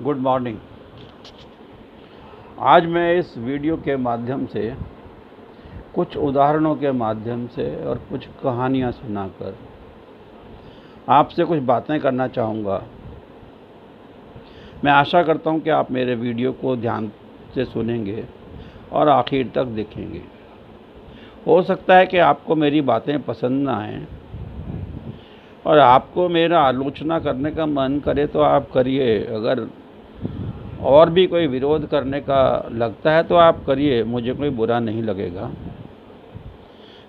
Good morning. आज मैं इस वीडियो के माध्यम से कुछ उदाहरणों के माध्यम से और कुछ कहानियाँ सुनाकर आपसे कुछ बातें करना चाहूँगा। मैं आशा करता हूँ कि आप मेरे वीडियो को ध्यान से सुनेंगे और आखिर तक देखेंगे। हो सकता है कि आपको मेरी बातें पसंद ना आएँ और आपको मेरा आलोचना करने का मन करे तो आप करिए, अगर और भी कोई विरोध करने का लगता है तो आप करिए, मुझे कोई बुरा नहीं लगेगा।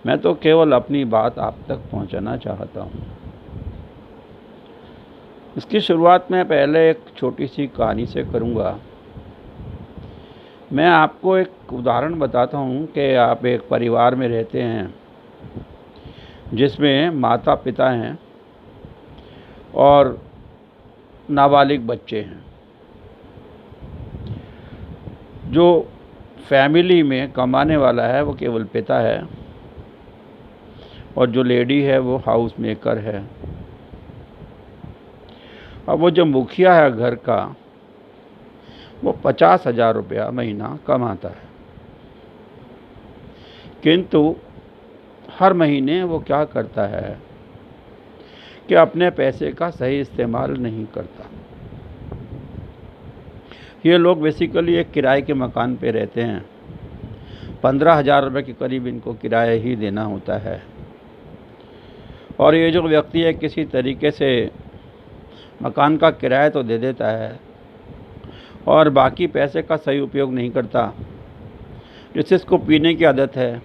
मैं तो केवल अपनी बात आप तक पहुंचाना चाहता हूं। इसकी शुरुआत मैं पहले एक छोटी सी कहानी से करूंगा। मैं आपको एक उदाहरण बताता हूं कि आप एक परिवार में रहते हैं जिसमें माता पिता हैं और नाबालिग बच्चे हैं। जो फैमिली में कमाने वाला है वो केवल पिता है और जो लेडी है वो हाउस मेकर है। अब वो जो मुखिया है घर का, वो 50,000 रुपया महीना कमाता है, किंतु हर महीने वो क्या करता है कि अपने पैसे का सही इस्तेमाल नहीं करता। ये लोग बेसिकली एक किराए के मकान पे रहते हैं। 15,000 रुपये के करीब इनको किराया ही देना होता है और ये जो व्यक्ति है किसी तरीके से मकान का किराया तो दे देता है और बाकी पैसे का सही उपयोग नहीं करता। जिससे इसको पीने की आदत है,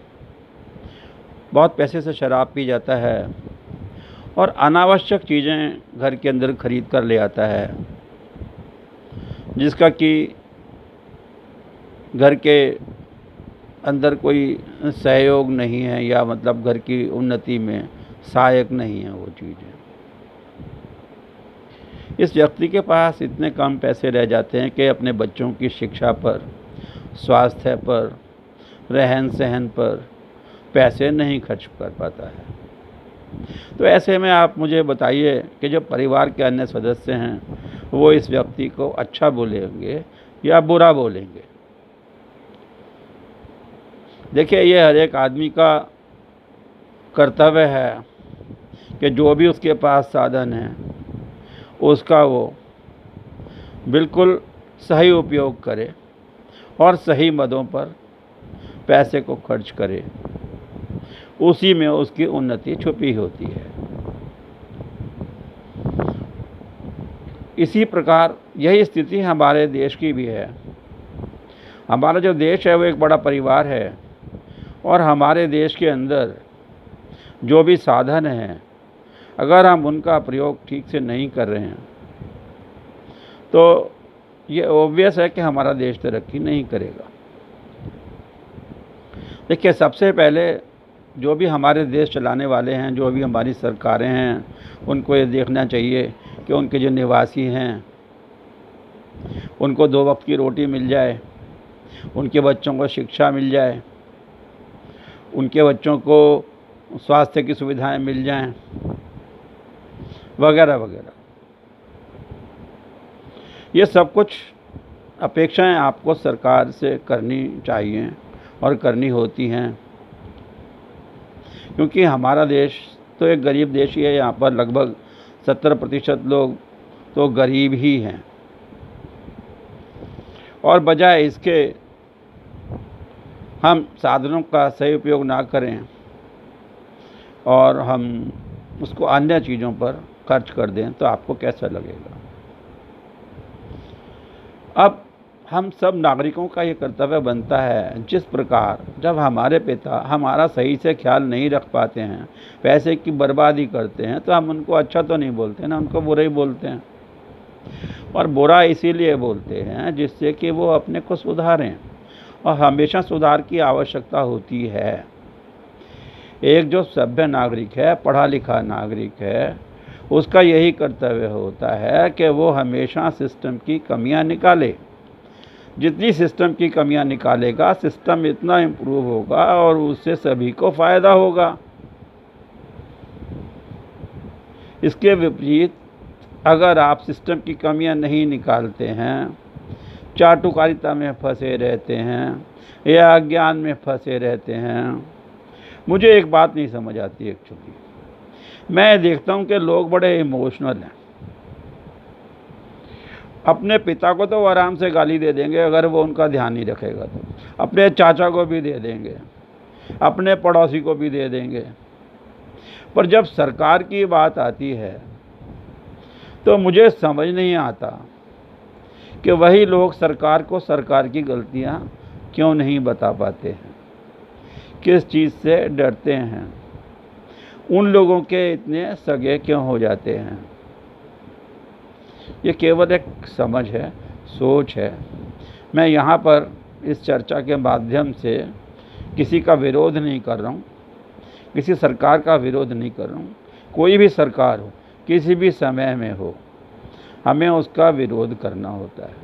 बहुत पैसे से शराब पी जाता है और अनावश्यक चीज़ें घर के अंदर खरीद कर ले आता है, जिसका कि घर के अंदर कोई सहयोग नहीं है या मतलब घर की उन्नति में सहायक नहीं है वो चीज़ें। इस व्यक्ति के पास इतने कम पैसे रह जाते हैं कि अपने बच्चों की शिक्षा पर, स्वास्थ्य पर, रहन सहन पर पैसे नहीं खर्च कर पाता है। तो ऐसे में आप मुझे बताइए कि जो परिवार के अन्य सदस्य हैं वो इस व्यक्ति को अच्छा बोलेंगे या बुरा बोलेंगे। देखिए, ये हर एक आदमी का कर्तव्य है कि जो भी उसके पास साधन है उसका वो बिल्कुल सही उपयोग करे और सही मदों पर पैसे को खर्च करे। उसी में उसकी उन्नति छुपी होती है। इसी प्रकार यही स्थिति हमारे देश की भी है। हमारा जो देश है वो एक बड़ा परिवार है और हमारे देश के अंदर जो भी साधन हैं, अगर हम उनका प्रयोग ठीक से नहीं कर रहे हैं तो ये ऑब्वियस है कि हमारा देश तरक्की नहीं करेगा। देखिए, सबसे पहले जो भी हमारे देश चलाने वाले हैं, जो भी हमारी सरकारें हैं, उनको ये देखना चाहिए कि उनके जो निवासी हैं उनको 2 वक्त की रोटी मिल जाए, उनके बच्चों को शिक्षा मिल जाए, उनके बच्चों को स्वास्थ्य की सुविधाएं मिल जाएं, वगैरह वगैरह। ये सब कुछ अपेक्षाएं आपको सरकार से करनी चाहिए और करनी होती हैं, क्योंकि हमारा देश तो एक गरीब देश ही है। यहाँ पर लगभग 70% लोग तो गरीब ही हैं और बजाय इसके हम साधनों का सही उपयोग ना करें और हम उसको अन्य चीज़ों पर खर्च कर दें तो आपको कैसा लगेगा। अब हम सब नागरिकों का ये कर्तव्य बनता है, जिस प्रकार जब हमारे पिता हमारा सही से ख्याल नहीं रख पाते हैं, पैसे की बर्बादी करते हैं, तो हम उनको अच्छा तो नहीं बोलते ना, उनको बुरा ही बोलते हैं। और बुरा इसीलिए बोलते हैं जिससे कि वो अपने को सुधारें, और हमेशा सुधार की आवश्यकता होती है। एक जो सभ्य नागरिक है, पढ़ा लिखा नागरिक है, उसका यही कर्तव्य होता है कि वो हमेशा सिस्टम की कमियां निकाले। जितनी सिस्टम की कमियां निकालेगा, सिस्टम इतना इम्प्रूव होगा और उससे सभी को फ़ायदा होगा। इसके विपरीत अगर आप सिस्टम की कमियां नहीं निकालते हैं, चाटुकारिता में फंसे रहते हैं या अज्ञान में फंसे रहते हैं। मुझे एक बात नहीं समझ आती एक्चुअली, मैं देखता हूं कि लोग बड़े इमोशनल हैं। अपने पिता को तो आराम से गाली दे देंगे अगर वो उनका ध्यान नहीं रखेगा तो, अपने चाचा को भी दे देंगे, अपने पड़ोसी को भी दे देंगे, पर जब सरकार की बात आती है तो मुझे समझ नहीं आता कि वही लोग सरकार को सरकार की गलतियां क्यों नहीं बता पाते हैं, किस चीज़ से डरते हैं, उन लोगों के इतने सगे क्यों हो जाते हैं। ये केवल एक समझ है, सोच है। मैं यहाँ पर इस चर्चा के माध्यम से किसी का विरोध नहीं कर रहा हूँ, किसी सरकार का विरोध नहीं कर रहा हूँ। कोई भी सरकार हो, किसी भी समय में हो, हमें उसका विरोध करना होता है।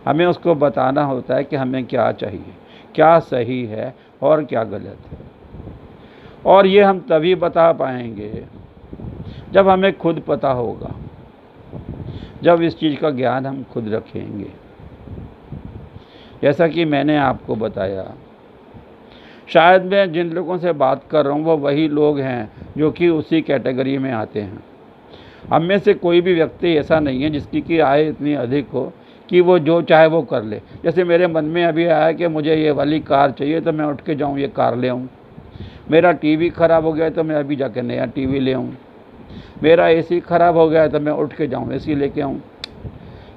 हमें उसको बताना होता है कि हमें क्या चाहिए, क्या सही है और क्या गलत है। और ये हम तभी बता पाएंगे जब हमें खुद पता होगा, जब इस चीज़ का ज्ञान हम खुद रखेंगे। जैसा कि मैंने आपको बताया, शायद मैं जिन लोगों से बात कर रहा हूँ वो वही लोग हैं जो कि उसी कैटेगरी में आते हैं। हम में से कोई भी व्यक्ति ऐसा नहीं है जिसकी कि आय इतनी अधिक हो कि वो जो चाहे वो कर ले। जैसे मेरे मन में अभी आया कि मुझे ये वाली कार चाहिए तो मैं उठ के जाऊँ ये कार ले आऊँ। मेरा टीवी ख़राब हो गया तो मैं अभी जाके नया टीवी ले आऊँ। मेरा एसी ख़राब हो गया तो मैं उठ के जाऊँ एसी लेके आऊँ।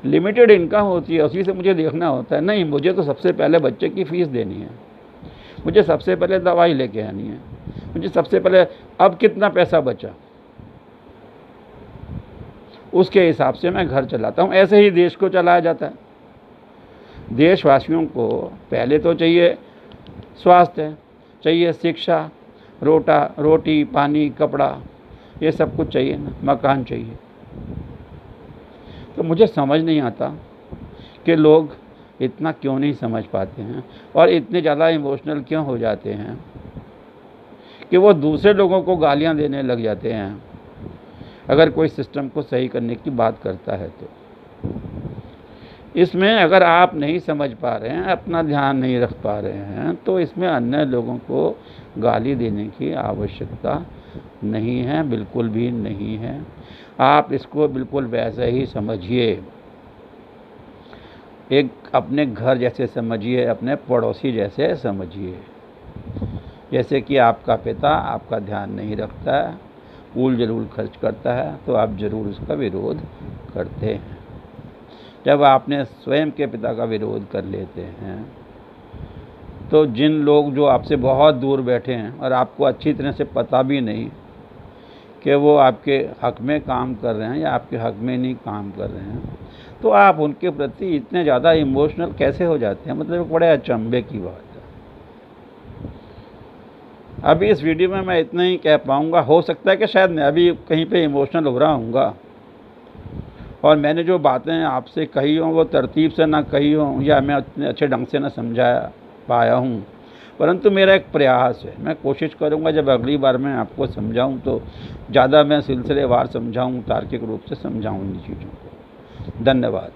लिमिटेड इनकम होती है, उसी से मुझे देखना होता है। नहीं, मुझे तो सबसे पहले बच्चे की फ़ीस देनी है, मुझे सबसे पहले दवाई लेके आनी है, मुझे सबसे पहले अब कितना पैसा बचा उसके हिसाब से मैं घर चलाता हूँ। ऐसे ही देश को चलाया जाता है। देशवासियों को पहले तो चाहिए स्वास्थ्य, चाहिए शिक्षा, रोटी पानी कपड़ा, ये सब कुछ चाहिए ना, मकान चाहिए। तो मुझे समझ नहीं आता कि लोग इतना क्यों नहीं समझ पाते हैं और इतने ज़्यादा इमोशनल क्यों हो जाते हैं कि वो दूसरे लोगों को गालियां देने लग जाते हैं अगर कोई सिस्टम को सही करने की बात करता है तो। इसमें अगर आप नहीं समझ पा रहे हैं, अपना ध्यान नहीं रख पा रहे हैं, तो इसमें अन्य लोगों को गाली देने की आवश्यकता नहीं है, बिल्कुल भी नहीं है। आप इसको बिल्कुल वैसे ही समझिए, एक अपने घर जैसे समझिए, अपने पड़ोसी जैसे समझिए। जैसे कि आपका पिता आपका ध्यान नहीं रखता है, फूल जरूर खर्च करता है, तो आप ज़रूर उसका विरोध करते हैं। जब आपने स्वयं के पिता का विरोध कर लेते हैं तो जिन लोग जो आपसे बहुत दूर बैठे हैं और आपको अच्छी तरह से पता भी नहीं कि वो आपके हक में काम कर रहे हैं या आपके हक में नहीं काम कर रहे हैं, तो आप उनके प्रति इतने ज़्यादा इमोशनल कैसे हो जाते हैं। मतलब बड़े अचंभे की बात है। अभी इस वीडियो में मैं इतना ही कह पाऊँगा। हो सकता है कि शायद मैं भी कहीं पे इमोशनल हो रहा हूँगा और मैंने जो बातें आपसे कही हों वो तरतीब से ना कही हों या मैं उतने अच्छे ढंग से ना समझा पाया हूँ, परंतु मेरा एक प्रयास है। मैं कोशिश करूँगा जब अगली बार मैं आपको समझाऊँ तो ज़्यादा मैं सिलसिलेवार समझाऊँ, तार्किक रूप से समझाऊँ इन चीज़ों को। धन्यवाद।